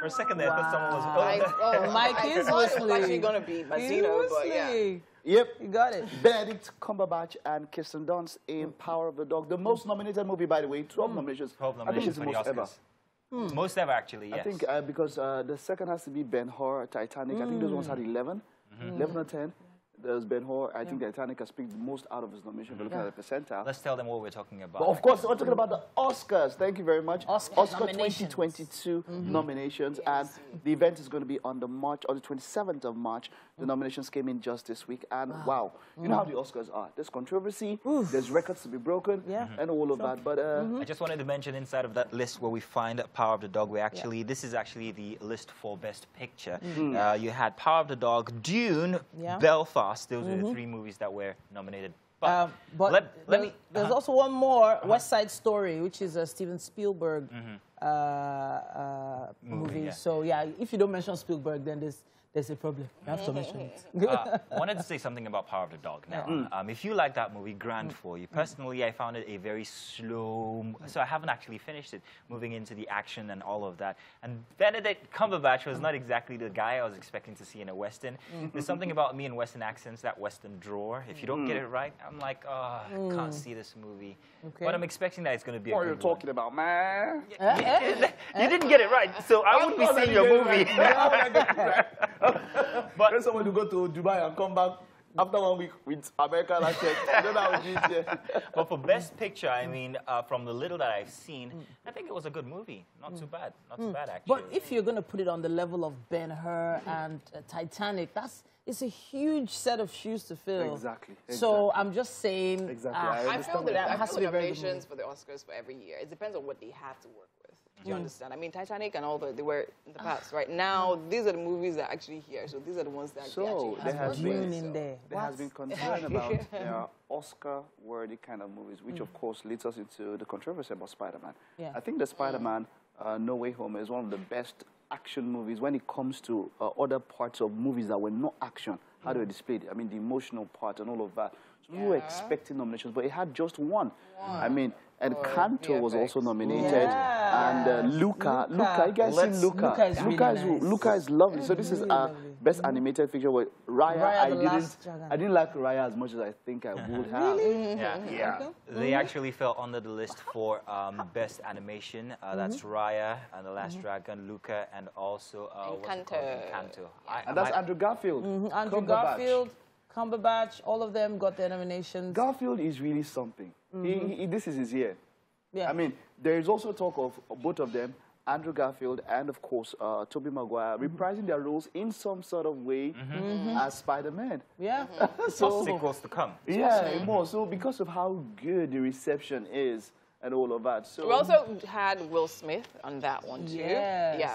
For a second there, I thought someone was... Mike is whistling. It was actually going to be Mazzino, but yeah. Yep. You got it. Benedict Cumberbatch and Kirsten Dunst in Power of the Dog. The most nominated movie, by the way. 12 nominations. 12 I think it's nominations the most for the ever. Oscars. Most ever, actually, yes. I think because the second has to be Ben-Hur, Titanic. I think those ones had 11. 11 or 10. There's Ben-Hur. I think Titanic has picked the most out of his nomination. We're looking at the percentile. Let's tell them what we're talking about. But of course, we're talking about the Oscars. Thank you very much. Oscar 2022 nominations. And the event is going to be on the 27th of March. The nominations came in just this week. And wow, you know how the Oscars are. There's controversy, there's records to be broken, and all of that. But I just wanted to mention inside of that list where we find Power of the Dog, this is actually the list for Best Picture. You had Power of the Dog, Dune, Belfast. Those are the three movies that were nominated. But there's also one more, West Side Story, which is a Steven Spielberg movie. Yeah. So yeah, if you don't mention Spielberg, then there's a problem. You have to mention it. I wanted to say something about Power of the Dog now. If you like that movie, grand for you. Personally, I found it a very slow... So I haven't actually finished it, moving into the action and all of that. And Benedict Cumberbatch was not exactly the guy I was expecting to see in a Western. There's something about me in Western accents, that Western drawer. If you don't get it right, I'm like, oh, I can't see this movie. Okay. But I'm expecting that it's going to be a good one. what are you talking about, man? You didn't get it right, so I wouldn't be seeing your movie. But then someone to go to Dubai and come back after 1 week with America last year. But for Best Picture, I mean, from the little that I've seen, I think it was a good movie. Not too bad. Not too bad, actually. But if you're going to put it on the level of Ben-Hur and Titanic, it's a huge set of shoes to fill. Exactly. So I'm just saying... Exactly. I feel that has to be nominations for the Oscars for every year. It depends on what they have to work with. Do you understand? I mean, Titanic and all they were in the past. Right now, these are the movies that are actually here. So these are the ones that actually there has been there. There has been concern about Oscar-worthy kind of movies, which of course leads us into the controversy about Spider-Man. I think the Spider-Man No Way Home is one of the best action movies when it comes to other parts of movies that were not action. How do I display it? I mean, the emotional part and all of that. So we were expecting nominations, but it had just one. I mean, and Canto was also nominated, and Luca. You guys seen Luca? Luca is lovely. So this is best animated feature with Raya. I didn't like Raya as much as I think I would have. Really? Yeah. They actually fell under the list for best animation. That's Raya and the Last Dragon, Luca, and also Encanto. And that's Andrew Garfield. Andrew Garfield, Cumberbatch, all of them got their nominations. Garfield is really something. This is his year. I mean, there is also talk of both of them, Andrew Garfield and, of course, Tobey Maguire, reprising their roles in some sort of way as Spider-Man. So sequels to come. Yeah, more. So because of how good the reception is and all of that. So we also had Will Smith on that one too.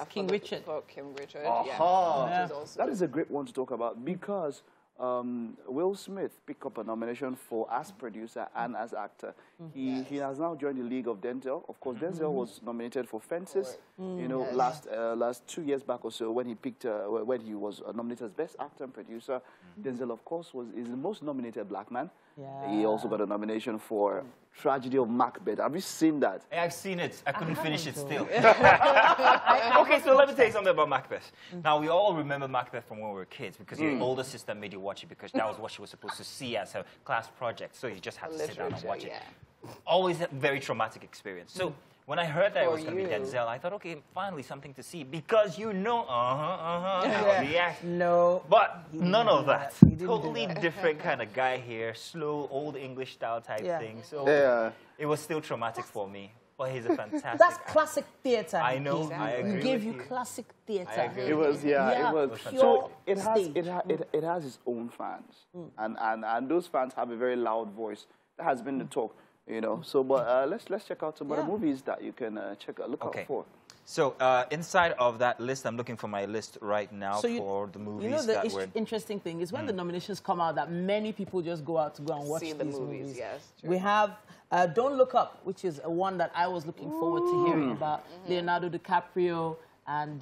King Richard. For King Richard. That is a great one to talk about because Will Smith picked up a nomination for as producer and as actor. He has now joined the league of Denzel. Of course, Denzel was nominated for Fences, you know, last 2 years back or so when he picked when he was nominated as best actor and producer. Denzel, of course, is the most nominated black man. He also got a nomination for Tragedy of Macbeth. Have you seen that? I've seen it. I couldn't finish it still. Okay, so let me tell you something about Macbeth. Now, we all remember Macbeth from when we were kids because your older sister made you watch it because that was what she was supposed to see as her class project. So you just had to sit down and watch it. Always a very traumatic experience. So when I heard that it was going to be Denzel, I thought, okay, finally something to see because you know, No. But none of that. Totally different kind of guy here, slow, old English style type thing. So it was still traumatic for me. But he's a fantastic That's classic theatre. I know, I agree He gave you classic theatre. It was, it was. So it has its own fans. And those fans have a very loud voice. That has been the talk. You know, so but let's check out some other movies that you can look out for. So inside of that list, I'm looking for my list right now for the movies. You know, the interesting thing is when the nominations come out, that many people just go out to go and watch these movies. Yes, we have Don't Look Up, which is one that I was looking forward to hearing about. Leonardo Dicaprio And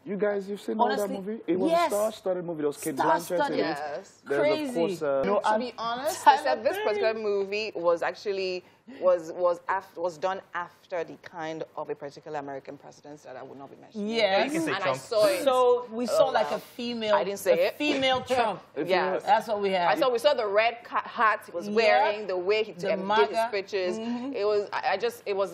you guys, you've seen all that movie? It was a star-studded movie. There was Kate Blanchett in it. Yes. Crazy. Of course, to be honest, they said this particular movie was actually was done after the kind of a particular American president that I would not be mentioning. Yes. You can say And Trump. I saw it. So we saw like a female. I didn't say it. Female Trump. Yes. That's what we had. We saw the red hat he was wearing, the way he did his speeches. It was.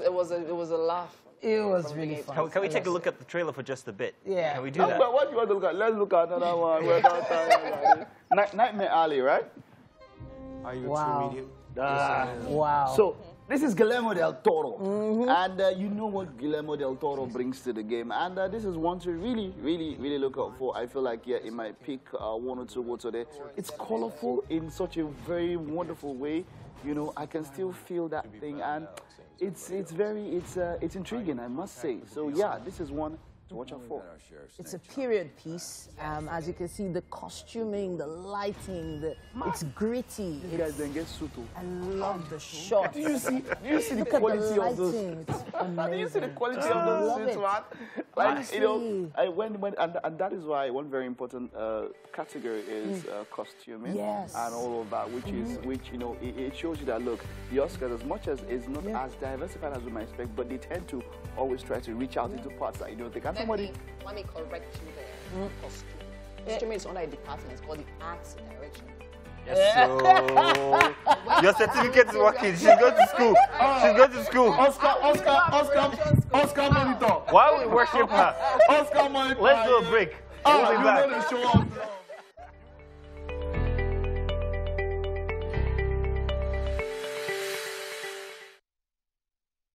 It was a laugh. It was really fun. Can we take a look at the trailer for just a bit? Yeah. Can we do that? But what do you want to look at? Let's look at another one. We're not talking about it. Nightmare Alley, right? Are you Wow. a true medium? Wow. So this is Guillermo del Toro, and you know what Guillermo del Toro brings to the game, and this is one to really look out for. I feel like it might pick one or two votes today. It's colorful in such a very wonderful way. You know, I can still feel that thing, and it's intriguing, I must say. So yeah, this is one to watch out for. It's a period piece. As you can see, the costuming, the lighting, it's gritty. You guys then get suited. I love the shots. Do you see the quality of those? Do you see the quality of those suits, man? Like, you know, and that is why one very important category is costuming and all of that, which you know, it shows you that, look, the Oscars, as much as it's not as diversified as we might expect, but they tend to always try to reach out into parts that you don't think. Let me correct you there. Costume. Costuming is under a department. It's called the arts direction. Yes, so your certificate is working. She's going to school. She's going to school. Oscar monitor. Why we worship her? Oscar monitor. Let's do a break. We'll be back.